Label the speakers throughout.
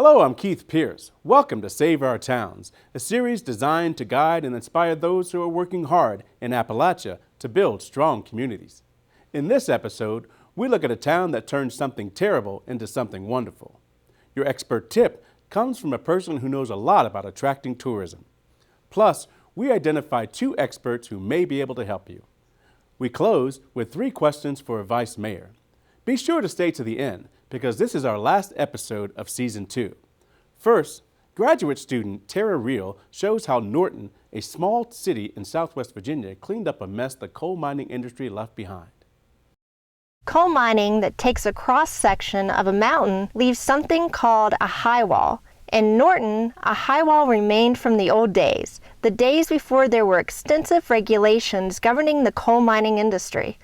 Speaker 1: Hello, I'm Keith Pierce. Welcome to Save Our Towns, a series designed to guide and inspire those who are working hard in Appalachia to build strong communities. In this episode, we look at a town that turned something terrible into something wonderful. Your expert tip comes from a person who knows a lot about attracting tourism. Plus, we identify 2 experts who may be able to help you. We close with 3 questions for a vice mayor. Be sure to stay to the end, because this is our last episode of Season 2. First, graduate student Tara Reel shows how Norton, a small city in Southwest Virginia, cleaned up a mess the coal mining industry left behind.
Speaker 2: Coal mining that takes a cross-section of a mountain leaves something called a high wall. In Norton, a high wall remained from the old days, the days before there were extensive regulations governing the coal mining industry.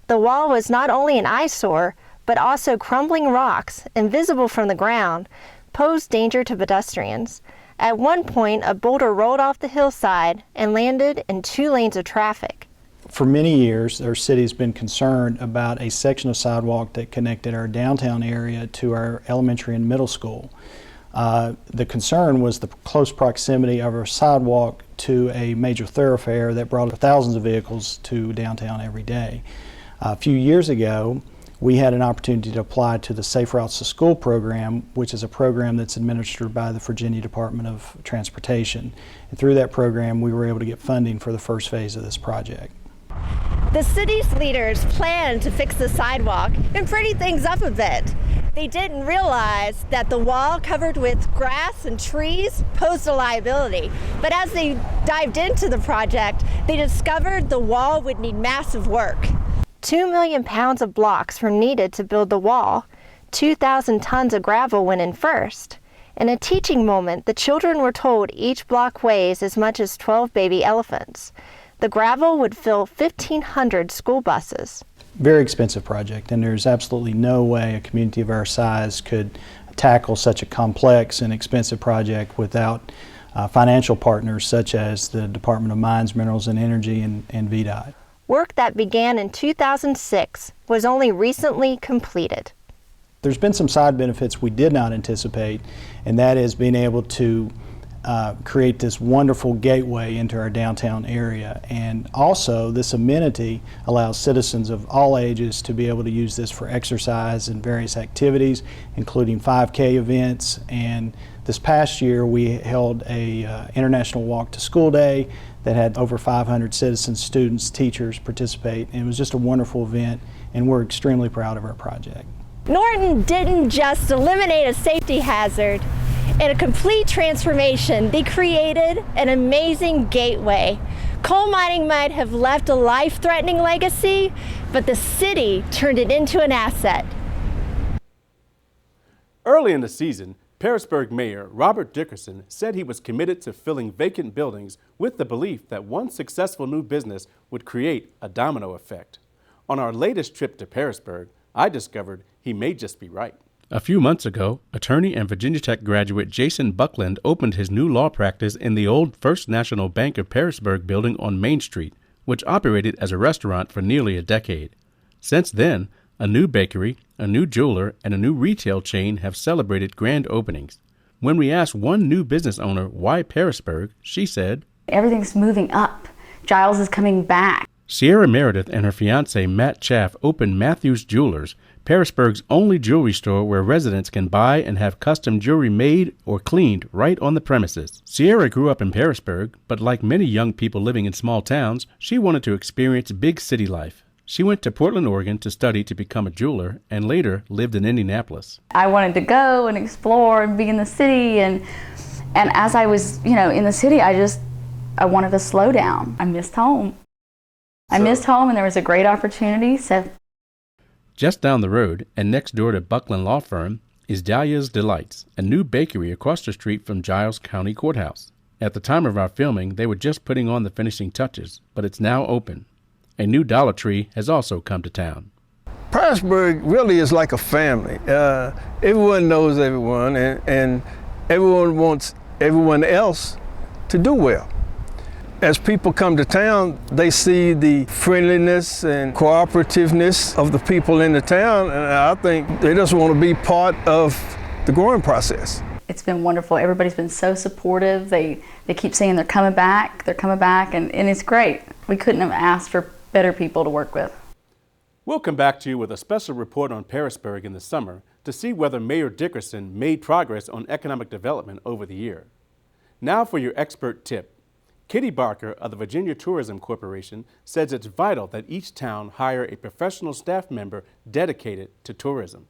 Speaker 2: The wall was not only an eyesore, but also crumbling rocks, invisible from the ground, posed danger to pedestrians. At one point, a boulder rolled off the hillside and landed in 2 lanes of traffic.
Speaker 3: For many years, our city has been concerned about a section of sidewalk that connected our downtown area to our elementary and middle school. The concern was the close proximity of our sidewalk to a major thoroughfare that brought thousands of vehicles to downtown every day. A few years ago, we had an opportunity to apply to the Safe Routes to School program, which is a program that's administered by the Virginia Department of Transportation. And through that program, we were able to get funding for the first phase of this project.
Speaker 2: The city's leaders planned to fix the sidewalk and pretty things up a bit. They didn't realize that the wall covered with grass and trees posed a liability. But as they dived into the project, they discovered the wall would need massive work. 2 million pounds of blocks were needed to build the wall. 2,000 tons of gravel went in first. In a teaching moment, the children were told each block weighs as much as 12 baby elephants. The gravel would fill 1,500 school buses.
Speaker 3: Very expensive project, and there's absolutely no way a community of our size could tackle such a complex and expensive project without financial partners such as the Department of Mines, Minerals and Energy and VDOT.
Speaker 2: Work that began in 2006 was only recently completed.
Speaker 3: There's been some side benefits we did not anticipate, and that is being able to create this wonderful gateway into our downtown area. And also, this amenity allows citizens of all ages to be able to use this for exercise and various activities, including 5K events. And this past year, we held a International Walk to School Day that had over 500 citizens, students, teachers participate. And it was just a wonderful event, and we're extremely proud of our project.
Speaker 2: Norton didn't just eliminate a safety hazard. In a complete transformation, they created an amazing gateway. Coal mining might have left a life-threatening legacy, but the city turned it into an asset.
Speaker 1: Early in the season, Pearisburg Mayor Robert Dickerson said he was committed to filling vacant buildings with the belief that one successful new business would create a domino effect. On our latest trip to Pearisburg, I discovered he may just be right. A few months ago, attorney and Virginia Tech graduate Jason Buckland opened his new law practice in the old First National Bank of Pearisburg building on Main Street, which operated as a restaurant for nearly a decade. Since then, a new bakery, a new jeweler, and a new retail chain have celebrated grand openings. When we asked one new business owner why Pearisburg, she said,
Speaker 4: "Everything's moving up. Giles is coming back."
Speaker 1: CIARA Meredith and her fiancé Matt Chaff opened Matthews Jewelers, Pearisburg's only jewelry store where residents can buy and have custom jewelry made or cleaned right on the premises. CIARA grew up in Pearisburg, but like many young people living in small towns, she wanted to experience big city life. She went to Portland, Oregon to study to become a jeweler and later lived in Indianapolis.
Speaker 4: I wanted to go and explore and be in the city, and as I was, in the city, I wanted to slow down. I missed home. And there was a great opportunity, so.
Speaker 1: Just down the road and next door to Buckland Law Firm is Dahlia's Delights, a new bakery across the street from Giles County Courthouse. At the time of our filming, they were just putting on the finishing touches, but it's now open. A new Dollar Tree has also come to town.
Speaker 5: Pearisburg really is like a family. Everyone knows everyone, and everyone wants everyone else to do well. As people come to town, they see the friendliness and cooperativeness of the people in the town, and I think they just want to be part of the growing process.
Speaker 4: It's been wonderful. Everybody's been so supportive. They keep saying they're coming back, and it's great. We couldn't have asked for better people to work with.
Speaker 1: We'll come back to you with a special report on Pearisburg in the summer to see whether Mayor Dickerson made progress on economic development over the year. Now for your expert tip. Kitty Barker of the Virginia Tourism Corporation says it's vital that each town hire a professional staff member dedicated to tourism.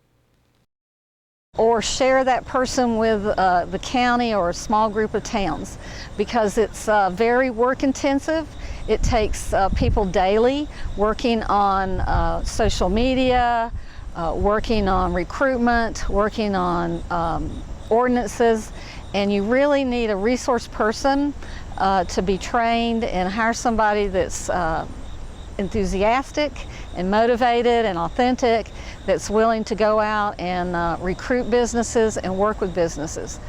Speaker 6: Or share that person with the county or a small group of towns, because it's very work intensive. It takes people daily working on social media, working on recruitment, working on ordinances, and you really need a resource person to be trained, and hire somebody that's enthusiastic and motivated and authentic, that's willing to go out and recruit businesses and work with businesses.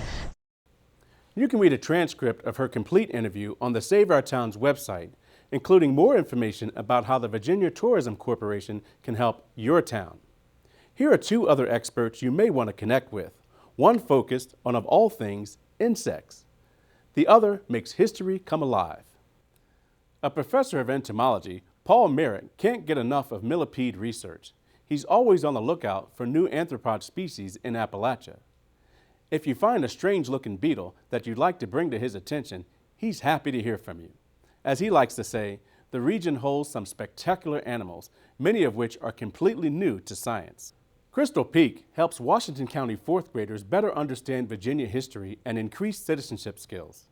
Speaker 1: You can read a transcript of her complete interview on the Save Our Towns website, including more information about how the Virginia Tourism Corporation can help your town. Here are two other experts you may want to connect with. One focused on, of all things, insects. The other makes history come alive. A professor of entomology, Paul MAREK can't get enough of millipede research. He's always on the lookout for new arthropod species in Appalachia. If you find a strange-looking beetle that you'd like to bring to his attention, he's happy to hear from you. As he likes to say, the region holds some spectacular animals, many of which are completely new to science. Crystal Peak helps Washington County fourth graders better understand Virginia history and increase citizenship skills.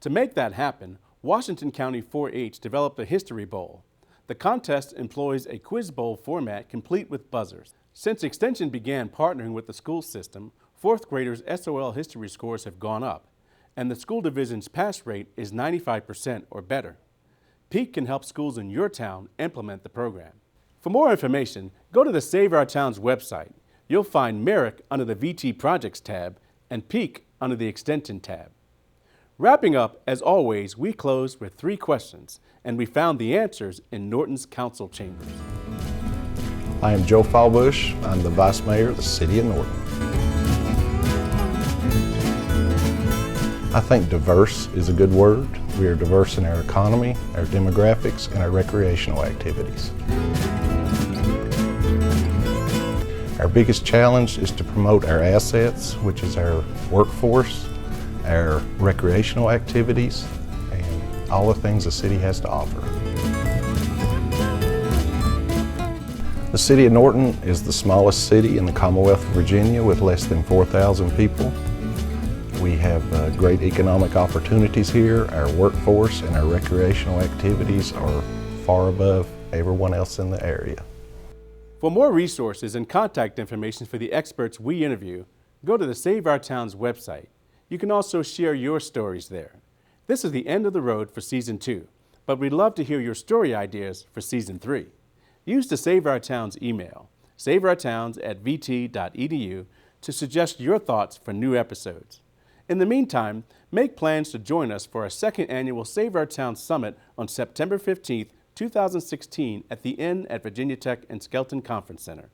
Speaker 1: To make that happen, Washington County 4-H developed a History Bowl. The contest employs a quiz bowl format complete with buzzers. Since Extension began partnering with the school system, fourth graders' SOL history scores have gone up, and the school division's pass rate is 95% or better. Peak can help schools in your town implement the program. For more information, go to the Save Our Towns website. You'll find MEREK under the VT Projects tab and Peak under the Extension tab. Wrapping up, as always, we close with 3 questions, and we found the answers in Norton's council chambers.
Speaker 7: I am Joe Fallbush. I'm the Vice Mayor of the City of Norton. I think diverse is a good word. We are diverse in our economy, our demographics, and our recreational activities. Our biggest challenge is to promote our assets, which is our workforce, our recreational activities, and all the things the city has to offer. The City of Norton is the smallest city in the Commonwealth of Virginia with less than 4,000 people. We have great economic opportunities here. Our workforce and our recreational activities are far above everyone else in the area.
Speaker 1: For more resources and contact information for the experts we interview, go to the Save Our Towns website. You can also share your stories there. This is the end of the road for Season 2, but we'd love to hear your story ideas for Season 3. Use the Save Our Towns email, saveourtowns@vt.edu, to suggest your thoughts for new episodes. In the meantime, make plans to join us for our second annual Save Our Towns Summit on September 15th, 2016 at the Inn at Virginia Tech and Skelton Conference Center.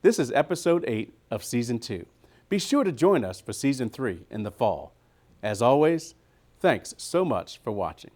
Speaker 1: This is Episode 8 of Season 2. Be sure to join us for Season 3 in the fall. As always, thanks so much for watching.